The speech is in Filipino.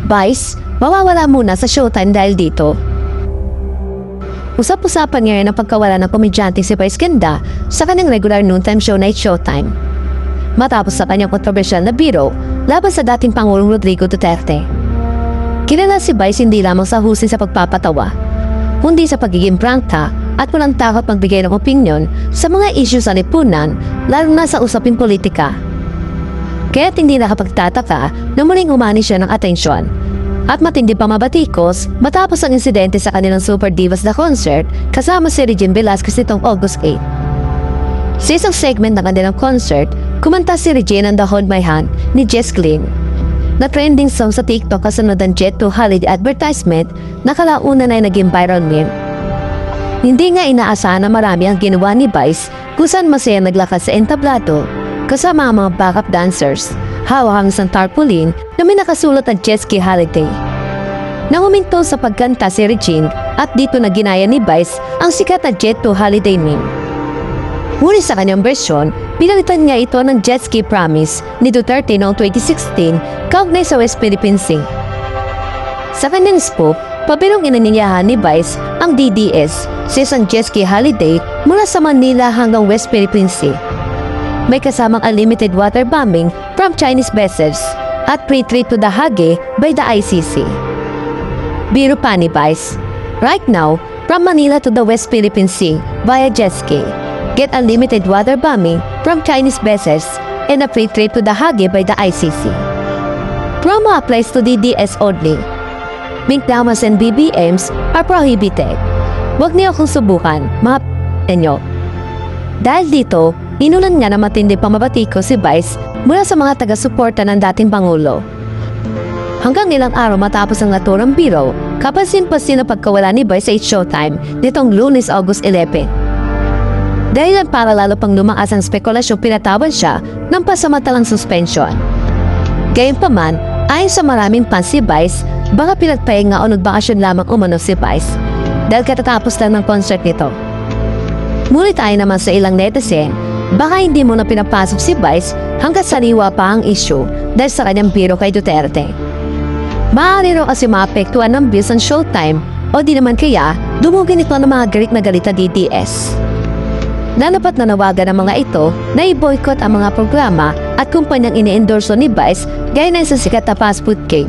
Vice, mawawala muna sa Showtime dahil dito. Usap-usapan ngayon ang pagkawala ng komedyante si Vice Ganda sa kanyang regular noontime show na Showtime. Matapos sa kanyang kontrobersyal na biro laban sa dating Pangulong Rodrigo Duterte. Kilala si Vice hindi lamang sa husay sa pagpapatawa, kundi sa pagiging prangka at walang takot magbigay ng opinyon sa mga issue sa lipunan, lalo na sa usaping politika. Kaya't hindi nakapagtataka na muling umani siya ng atensyon at matindi pa mabatikos matapos ang insidente sa kanilang Super Divas na concert kasama si Regine Velasquez nitong August 8. Sa isang segment ng kanilang concert, kumanta si Regine ang The Hold My Hand ni Jess Glynn, na trending song sa TikTok kasunod ang Jet 2 holiday advertisement na kalaunan ay naging viral meme. Hindi nga inaasahan na marami ang ginawa ni Vice kung saan masaya naglakad sa entablado kasama ang mga backup dancers, hawak ang isang tarpaulin na may nakasulat ang Jet Ski Holiday. Nanguminto sa pagkanta si Regine at dito na ginaya ni Vice ang sikat na Jet 2 holiday meme. Ngunit sa kanyang bersyon, pinalitan niya ito ng Jet Ski Promise ni Duterte noong 2016 kaugnay sa West Philippine Sea. Sa kanyang spoof, pabirong inanyayahan ni Vice ang DDS sa isang jet ski holiday mula sa Manila hanggang West Philippine Sea. May kasamang unlimited water bombing from Chinese vessels at free trip to the Hague by the ICC. Biro pa ni Vice, right now, from Manila to the West Philippine Sea via jet ski, get unlimited water bombing from Chinese vessels and a free trip to the Hague by the ICC. Promo applies to DDS only. Minkdamas and BBMs are prohibited. Huwag niyo akong subukan, mga p***nyo. Dahil dito, inulan nga na matindi pamabatiko si Vice mula sa mga taga-suporta ng dating Pangulo. Hanggang ilang araw matapos ang naturang biro, kapansin-pansin na pagkawala ni Vice sa Showtime nitong Lunes, August 11. Dahil para lalo pang lumakas ang spekulasyon, pinatawan siya ng pasamantalang suspension. Gayunpaman, ayon sa maraming fans si Vice, baka pinagpahinga o nagbakasyon lamang umano si Vice dahil katatapos lang ng concert nito. Ngunit ayon naman sa ilang netizen, baka hindi mo na pinapasok si Vice hanggat sariwa pa ang issue dahil sa kanyang biro kay Duterte. Maaari raw kasi maapektuhan ng views ang Showtime o di naman kaya dumugin ito ng mga galit na galit na DDS. Lalapat na nawagan ng mga ito na i-boycott ang mga programa at kumpanyang ini-endorso ni Vice gaya ng sa sikat na fast food chain.